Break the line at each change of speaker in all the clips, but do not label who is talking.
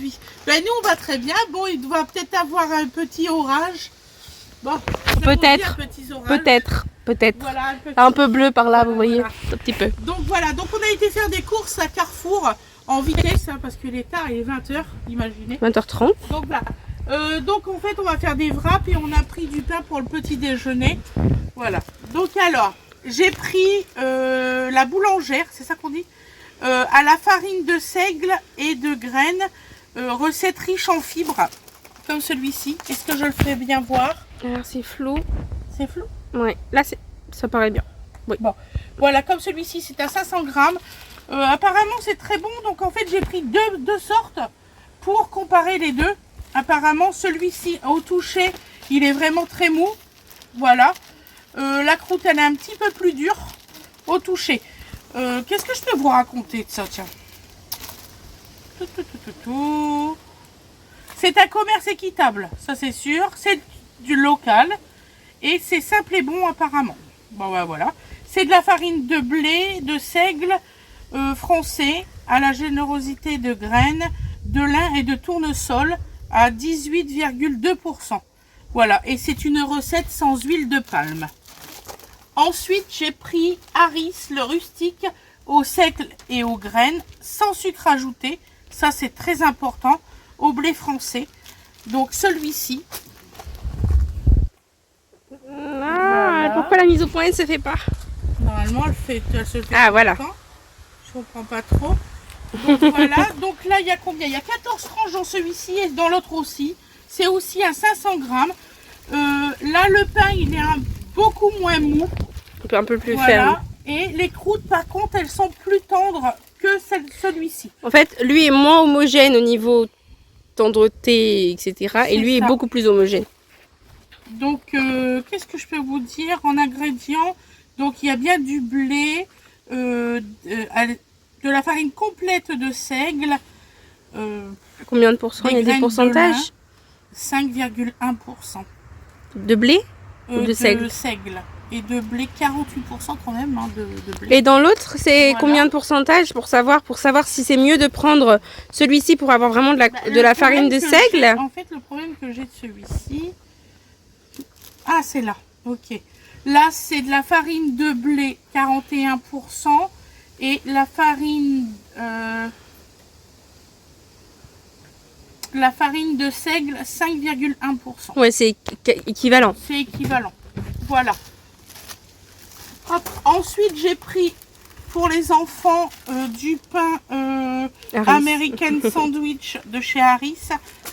vie. Ben, nous, on va très bien. Bon, il doit peut-être avoir un petit orage. Bon,
peut-être.
Voilà,
Un peu bleu par là,
voilà,
vous voyez,
voilà.
un petit peu.
Donc voilà, donc on a été faire des courses à Carrefour en vitesse, hein, parce qu'il est tard, il est 20h, imaginez.
20h30.
Donc voilà. Donc en fait, on va faire des wraps et on a pris du pain pour le petit déjeuner. Voilà. Donc alors, j'ai pris la boulangère, c'est ça qu'on dit, à la farine de seigle et de graines, recette riche en fibres, comme celui-ci. Est-ce que je le fais bien voir?
Alors c'est flou.
C'est flou?
Ouais, là ça paraît bien. Oui.
Bon, voilà, comme celui-ci, c'est à 500 grammes. Apparemment, c'est très bon. Donc, en fait, j'ai pris deux sortes pour comparer les deux. Apparemment, celui-ci, au toucher, il est vraiment très mou. Voilà. La croûte, elle est un petit peu plus dure au toucher. Qu'est-ce que je peux vous raconter de ça, tiens? C'est un commerce équitable, ça c'est sûr. C'est du local. Et c'est simple et bon, apparemment. Bon, ben, voilà. C'est de la farine de blé, de seigle français, à la générosité de graines, de lin et de tournesol à 18,2%. Voilà, et c'est une recette sans huile de palme. Ensuite, j'ai pris Harris, le rustique, au seigle et aux graines, sans sucre ajouté. Ça, c'est très important, au blé français. Donc, celui-ci.
Voilà. Pourquoi la mise au point ne se fait pas?
Normalement, elle se fait.
Ah, voilà.
Je comprends pas trop. Donc voilà, donc là il y a combien? Il y a 14 tranches dans celui-ci et dans l'autre aussi. C'est aussi à 500 grammes. Là le pain il est beaucoup moins mou.
Un peu plus
voilà.
ferme.
Et les croûtes par contre elles sont plus tendres que celui-ci.
En fait, lui est moins homogène au niveau tendreté, etc. Et lui est beaucoup plus homogène.
Donc qu'est-ce que je peux vous dire en ingrédients? Donc il y a bien du blé, de la farine complète de seigle.
Combien de pourcents? Il y a des pourcentages?
5,1%.
De blé ou de seigle?
De seigle. Et de blé, 48% quand même hein, de blé.
Et dans l'autre, c'est combien de pourcentage pour savoir si c'est mieux de prendre celui-ci pour avoir vraiment de la farine de seigle?
En fait, le problème que j'ai de celui-ci... Ah, c'est là. Ok. Là, c'est de la farine de blé, 41%. Et la farine de seigle, 5,1%.
Ouais, c'est équivalent.
C'est équivalent. Voilà. Hop. Ensuite, j'ai pris pour les enfants du pain American Sandwich de chez Harris,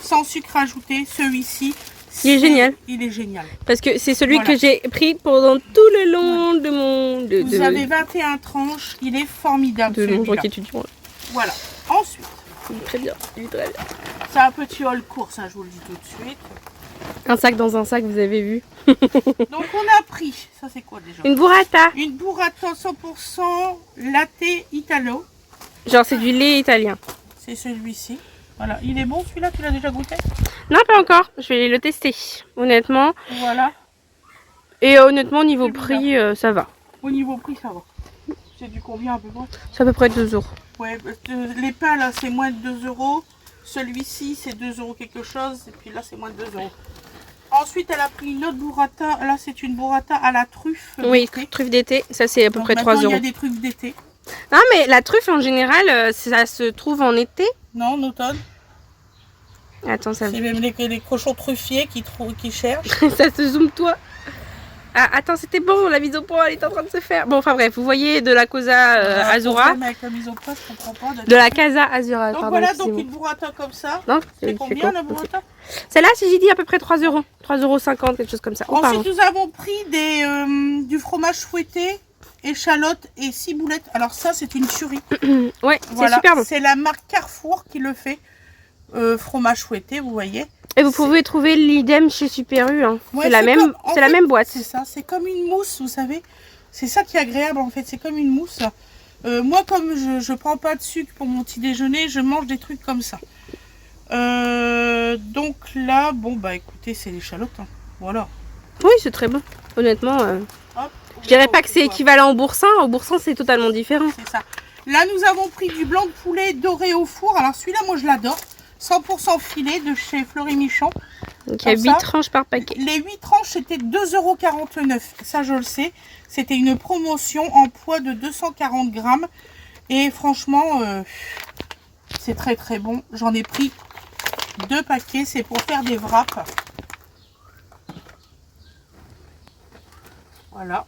sans sucre ajouté. Celui-ci,
il est génial.
Il est génial.
Parce que c'est celui que j'ai pris pendant tout le long de mon...
Vous avez 21 tranches, il est formidable.
De mon jour étudiant.
Voilà. Ensuite.
Il est très bien. Il est très bien.
C'est un petit haul course, hein, je vous le dis tout de suite.
Un sac dans un sac, vous avez vu.
Donc on a pris, ça c'est quoi déjà?
Une burrata.
Une burrata 100% latte italo.
Genre c'est du lait italien.
C'est celui-ci. Voilà, il est bon celui-là, tu l'as déjà goûté?
Non, pas encore. Je vais le tester, honnêtement.
Voilà.
Et honnêtement, au niveau prix, ça va.
Au niveau prix, ça va. C'est du combien à peu près?
C'est à peu près 2 €.
Ouais, les pains là, c'est moins de 2 €. Celui-ci, c'est 2 € quelque chose. Et puis là, c'est moins de 2 €. Ensuite, elle a pris une autre burrata. Là, c'est une burrata à la truffe.
Oui, truffe d'été. Ça, c'est à peu près 3 €.
Il y a des truffes d'été.
Non, mais la truffe, en général, ça se trouve en été?
Non, en automne.
Attends, ça...
C'est même les cochons truffiers qui cherchent.
Ça se zoome, toi. Ah, attends, c'était bon, la mise au point, elle est en train de se faire. Bon, enfin bref, vous voyez de la Cosa Azura.
Avec la mise au point, je comprends pas.
De la Casa Azura,
donc
pardon.
Voilà, donc une burrata comme ça. C'est combien la burrata?
Celle-là, si j'ai dit à peu près 3 €. 3,50 €, quelque chose comme ça.
Ensuite, nous avons pris du fromage fouetté, échalotes et ciboulettes. Alors ça, c'est une tuerie.
Ouais, voilà. C'est super bon.
C'est la marque Carrefour qui le fait. Fromage fouetté, vous voyez.
Et vous pouvez trouver l'idem chez Super U. Hein. Ouais, c'est la même boîte.
C'est ça, c'est comme une mousse, vous savez. C'est ça qui est agréable en fait, c'est comme une mousse. Moi, comme je prends pas de sucre pour mon petit déjeuner, je mange des trucs comme ça. Donc là, bon bah écoutez, c'est l'échalote. Hein. Voilà.
Oui, c'est très bon. Honnêtement,
hop,
je dirais pas que c'est équivalent au boursin. Au boursin, c'est totalement différent.
C'est ça. Là, nous avons pris du blanc de poulet doré au four. Alors celui-là, moi je l'adore. 100% filet de chez Fleury Michon.
Donc il y a 8 tranches par paquet.
Les 8 tranches c'était 2,49 €. Ça je le sais. C'était une promotion en poids de 240 grammes. Et franchement, c'est très très bon. J'en ai pris 2 paquets. C'est pour faire des wraps. Voilà.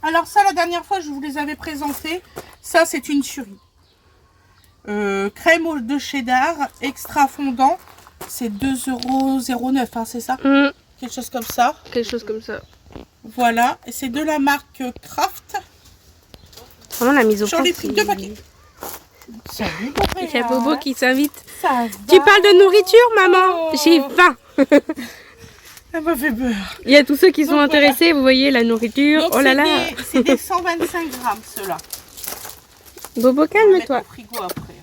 Alors ça, la dernière fois, je vous les avais présentés. Ça, c'est une tuerie. Crème de cheddar, extra fondant. C'est 2,09 €, hein, c'est ça? Quelque chose comme ça.
Quelque chose comme ça.
Voilà. Et c'est de la marque Kraft.
Vraiment la mise au point.
J'en ai pris 2 paquets. Salut,
Il y a Bobo qui s'invite.
Ça va.
Tu parles de nourriture, maman? J'ai faim.
Ça m'a fait peur.
Il y a tous ceux qui sont intéressés, vous voyez, la nourriture.
Donc,
oh là là.
C'est des 125 grammes, ceux-là.
Bobo, calme-toi.
Frigo après.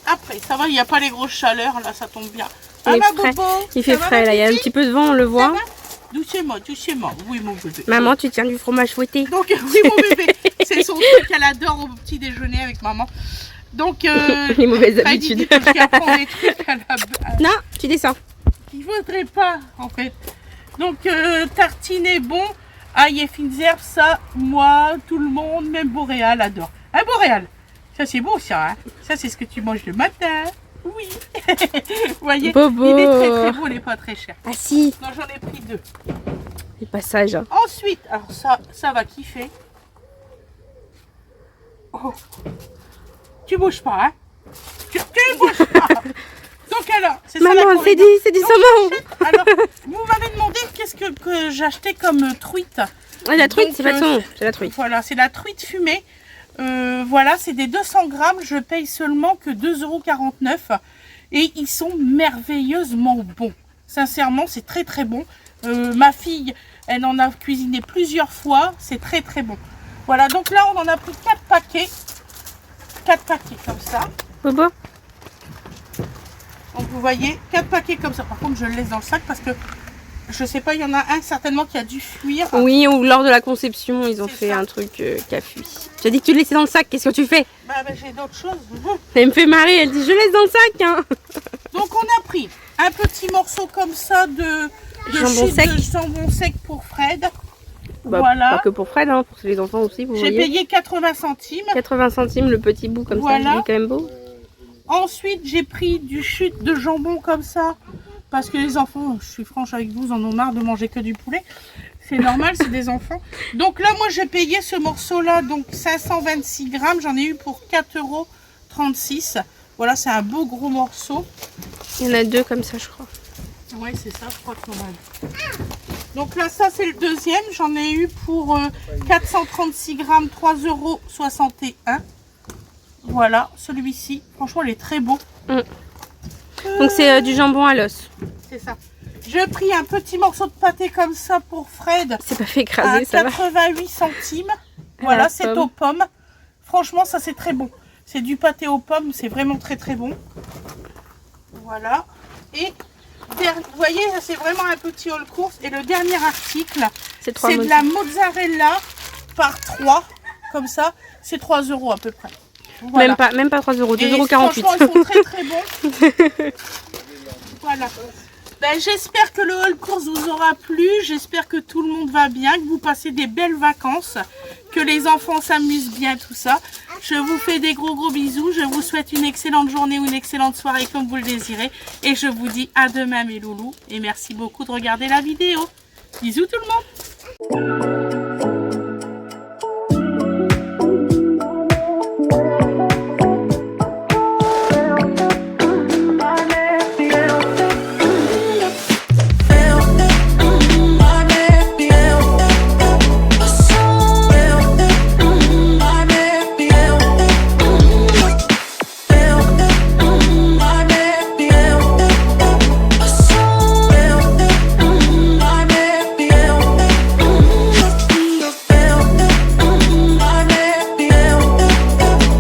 Après, ça va, il n'y a pas les grosses chaleurs, là, ça tombe bien.
Il est frais. Il fait frais, là, il y a un petit peu de vent, on le voit.
Doucement, doucement. Oui, mon bébé.
Maman, tu tiens du fromage fouetté.
Donc, oui, mon bébé. C'est son truc qu'elle adore au petit déjeuner avec maman. Donc,
les mauvaises habitudes. Non, tu descends.
Il faudrait pas, en fait. Donc, tartiner bon, ail et fines herbes, ça, moi, tout le monde, même Boréal adore. Hein, Boréal? Ça, c'est bon, ça. Hein, ça, c'est ce que tu manges le matin. Oui. Vous voyez,
Bobo.
il est très très beau, il n'est pas très cher.
Ah si.
Non, j'en ai pris 2.
Les passages.
Ensuite, alors ça va kiffer. Oh. Tu bouges pas, hein? Tu bouges pas. Donc alors, c'est ça.
Maman, c'est du saumon.
Alors, vous m'avez demandé qu'est-ce que j'achetais comme truite.
Ah, la truite, c'est pas le saumon, c'est la truite.
Voilà, c'est la truite fumée. Voilà, c'est des 200 grammes. Je paye seulement que 2,49 €. Et ils sont merveilleusement bons. Sincèrement, c'est très très bon. Ma fille, elle en a cuisiné plusieurs fois. C'est très très bon. Voilà, donc là, on en a pris 4 paquets. 4 paquets comme ça.
Bobo.
Donc vous voyez, 4 paquets comme ça. Par contre, je le laisse dans le sac parce que je sais pas, il y en a un certainement qui a dû fuir.
Oui, ou lors de la conception, ils ont fait un truc qui a fui. Tu as dit que tu le laissais dans le sac, qu'est-ce que tu fais?
Bah, j'ai d'autres choses.
Elle me fait marrer, elle dit je laisse dans le sac. Hein.
Donc on a pris un petit morceau comme ça de jambon sec pour Fred.
Bah,
voilà.
Pas que pour Fred, hein, pour les enfants aussi, vous voyez.
J'ai payé 80 centimes.
80 centimes le petit bout comme ça, il est quand même beau.
Ensuite, j'ai pris du chute de jambon comme ça. Parce que les enfants, je suis franche avec vous, ils en ont marre de manger que du poulet. C'est normal, c'est des enfants. Donc là, moi, j'ai payé ce morceau-là, donc 526 grammes. J'en ai eu pour 4,36 €. Voilà, c'est un beau gros morceau.
Il y en a 2 comme ça, je crois.
Oui, c'est ça, je crois qu'on a. Donc là, ça, c'est le deuxième. J'en ai eu pour 436 grammes, 3,61 €. Voilà, celui-ci. Franchement, il est très beau.
Donc c'est du jambon à l'os.
C'est ça. J'ai pris un petit morceau de pâté comme ça pour Fred.
C'est pas fait écraser, ça va.
88 centimes. Voilà, c'est aux pommes. Franchement, ça c'est très bon. C'est du pâté aux pommes, c'est vraiment très très bon. Voilà. Et vous voyez, c'est vraiment un petit haul course. Et le dernier article, c'est de la mozzarella par 3. Comme ça, c'est 3 € à peu près. Voilà.
Même pas 3 €, 2,48 €.
Franchement, ils sont très très bons. Voilà. Ben, j'espère que le haul course vous aura plu. J'espère que tout le monde va bien, que vous passez des belles vacances, que les enfants s'amusent bien, tout ça. Je vous fais des gros bisous. Je vous souhaite une excellente journée ou une excellente soirée comme vous le désirez. Et je vous dis à demain mes loulous. Et merci beaucoup de regarder la vidéo. Bisous tout le monde.